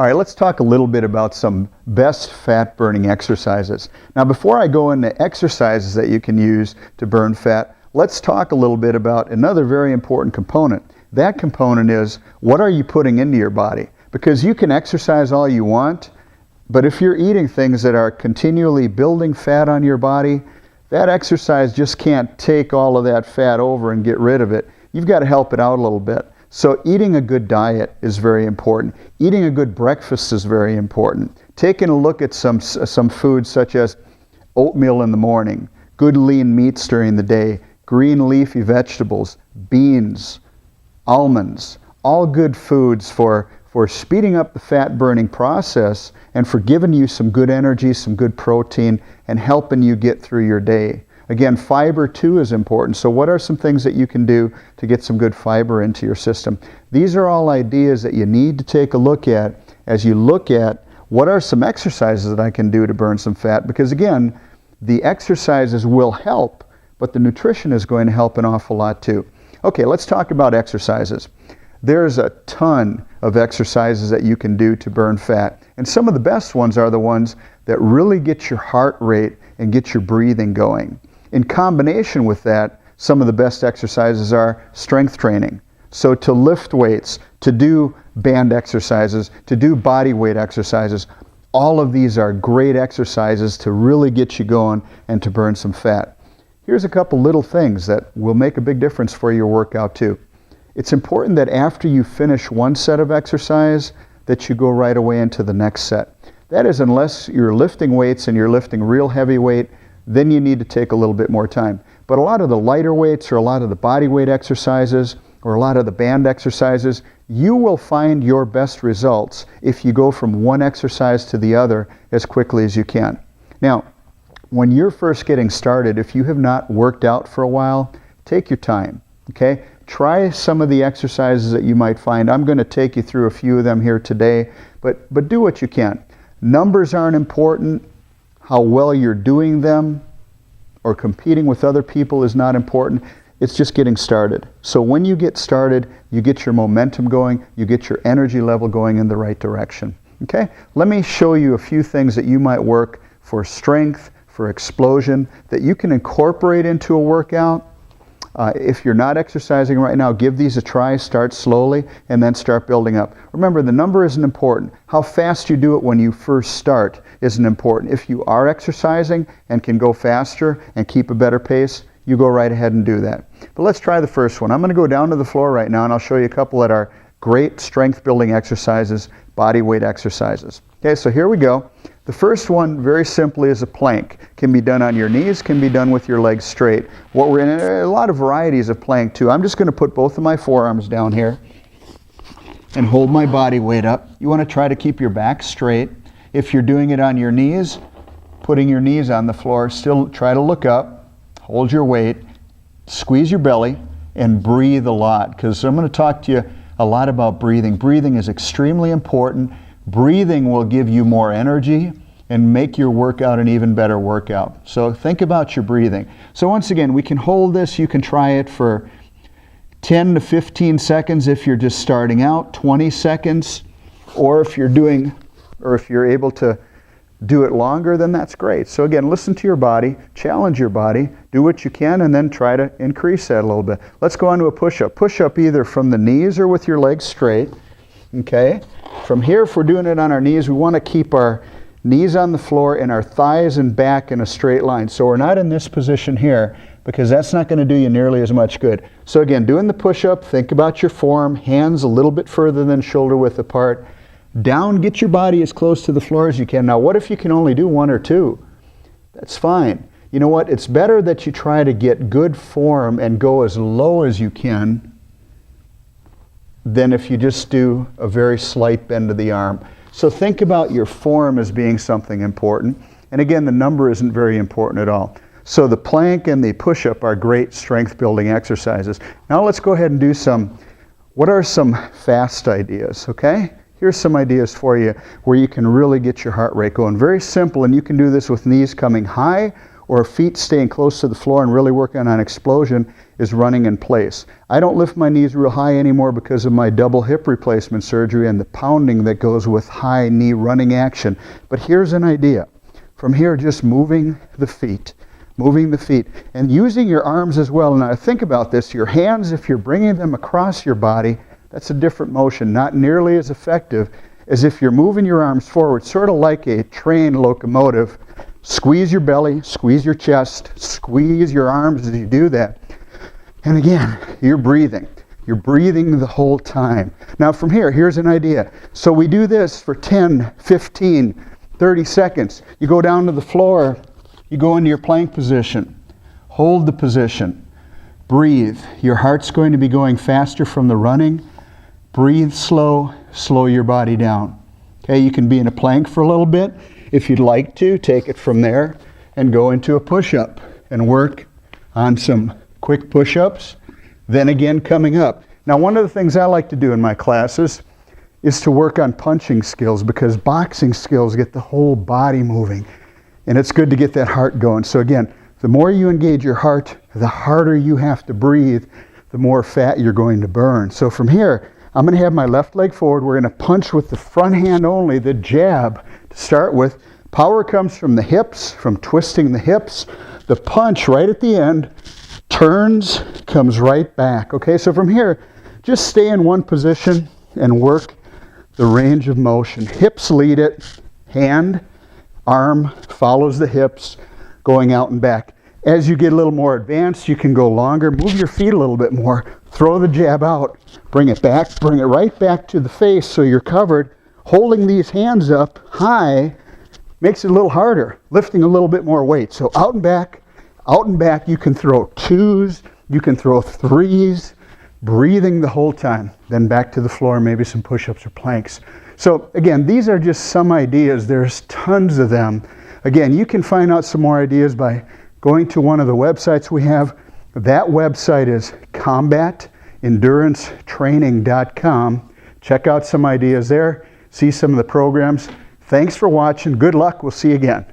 All right, let's talk a little bit about some best fat-burning exercises. Now, before I go into exercises that you can use to burn fat, let's talk a little bit about another very important component. That component is, what are you putting into your body? Because you can exercise all you want, but if you're eating things that are continually building fat on your body, that exercise just can't take all of that fat over and get rid of it. You've got to help it out a little bit. So eating a good diet is very important. Eating a good breakfast is very important. Taking a look at some foods such as oatmeal in the morning, good lean meats during the day, green leafy vegetables, beans, almonds, all good foods for speeding up the fat burning process and for giving you some good energy, some good protein, and helping you get through your day. Again, fiber too is important. So what are some things that you can do to get some good fiber into your system? These are all ideas that you need to take a look at as you look at what are some exercises that I can do to burn some fat, because again, the exercises will help, but the nutrition is going to help an awful lot too. Okay, let's talk about exercises. There's a ton of exercises that you can do to burn fat, and some of the best ones are the ones that really get your heart rate and get your breathing going. In combination with that, some of the best exercises are strength training. So to lift weights, to do band exercises, to do body weight exercises, all of these are great exercises to really get you going and to burn some fat. Here's a couple little things that will make a big difference for your workout too. It's important that after you finish one set of exercise, that you go right away into the next set. That is, unless you're lifting weights and you're lifting real heavy weight, then you need to take a little bit more time. But a lot of the lighter weights or a lot of the body weight exercises or a lot of the band exercises, you will find your best results if you go from one exercise to the other as quickly as you can. Now, when you're first getting started, if you have not worked out for a while, take your time, okay? Try some of the exercises that you might find. I'm going to take you through a few of them here today, but do what you can. Numbers aren't important. How well you're doing them or competing with other people is not important. It's just getting started. So when you get started, you get your momentum going, you get your energy level going in the right direction. Okay? Let me show you a few things that you might work for strength, for explosion, that you can incorporate into a workout. If you're not exercising right now, give these a try. Start slowly and then start building up. Remember, the number isn't important. How fast you do it when you first start isn't important. If you are exercising and can go faster and keep a better pace, you go right ahead and do that. But let's try the first one. I'm going to go down to the floor right now and I'll show you a couple that are great strength building exercises, body weight exercises. Okay, so here we go. The first one, very simply, is a plank. Can be done on your knees, can be done with your legs straight. What we're in, a lot of varieties of plank too. I'm just going to put both of my forearms down here and hold my body weight up. You want to try to keep your back straight. If you're doing it on your knees, putting your knees on the floor, still try to look up, hold your weight, squeeze your belly, and breathe a lot, because I'm going to talk to you a lot about breathing. Breathing is extremely important. Breathing will give you more energy and make your workout an even better workout. So think about your breathing. So once again, we can hold this. You can try it for 10 to 15 seconds if you're just starting out, 20 seconds, or if you're able to do it longer, then that's great. So again, listen to your body, challenge your body, do what you can, and then try to increase that a little bit. Let's go on to a push-up. Push-up either from the knees or with your legs straight. Okay? From here, if we're doing it on our knees, we want to keep our knees on the floor and our thighs and back in a straight line. So we're not in this position here, because that's not going to do you nearly as much good. So again, doing the push-up, think about your form, hands a little bit further than shoulder width apart. Down, get your body as close to the floor as you can. Now, what if you can only do one or two? That's fine. You know what? It's better that you try to get good form and go as low as you can than if you just do a very slight bend of the arm. So think about your form as being something important. And again, the number isn't very important at all. So the plank and the push-up are great strength building exercises. Now let's go ahead and do what are some fast ideas, okay? Here's some ideas for you where you can really get your heart rate going. Very simple, and you can do this with knees coming high or feet staying close to the floor and really working on explosion is running in place. I don't lift my knees real high anymore because of my double hip replacement surgery and the pounding that goes with high knee running action. But here's an idea. From here, just moving the feet, and using your arms as well. Now think about this, your hands, if you're bringing them across your body, that's a different motion, not nearly as effective as if you're moving your arms forward, sort of like a train locomotive. Squeeze your belly, squeeze your chest, squeeze your arms as you do that. And again, you're breathing. You're breathing the whole time. Now from here, here's an idea. So we do this for 10, 15, 30 seconds. You go down to the floor, you go into your plank position, hold the position, breathe. Your heart's going to be going faster from the running. Breathe slow, slow your body down. Okay, you can be in a plank for a little bit. If you'd like to, take it from there and go into a push-up and work on some quick push-ups, then again coming up. Now one of the things I like to do in my classes is to work on punching skills, because boxing skills get the whole body moving, and it's good to get that heart going. So again, the more you engage your heart, the harder you have to breathe, the more fat you're going to burn. So from here, I'm going to have my left leg forward. We're going to punch with the front hand only, the jab to start with. Power comes from the hips, from twisting the hips. The punch right at the end turns, comes right back. Okay, so from here, just stay in one position and work the range of motion. Hips lead it, hand, arm follows the hips, going out and back. As you get a little more advanced, you can go longer, move your feet a little bit more, throw the jab out, bring it back, bring it right back to the face so you're covered. Holding these hands up high makes it a little harder, lifting a little bit more weight. So out and back, you can throw twos, you can throw threes, breathing the whole time. Then back to the floor, maybe some push-ups or planks. So again, these are just some ideas. There's tons of them. Again, you can find out some more ideas by going to one of the websites we have. That website is combatendurancetraining.com. Check out some ideas there. See some of the programs. Thanks for watching. Good luck. We'll see you again.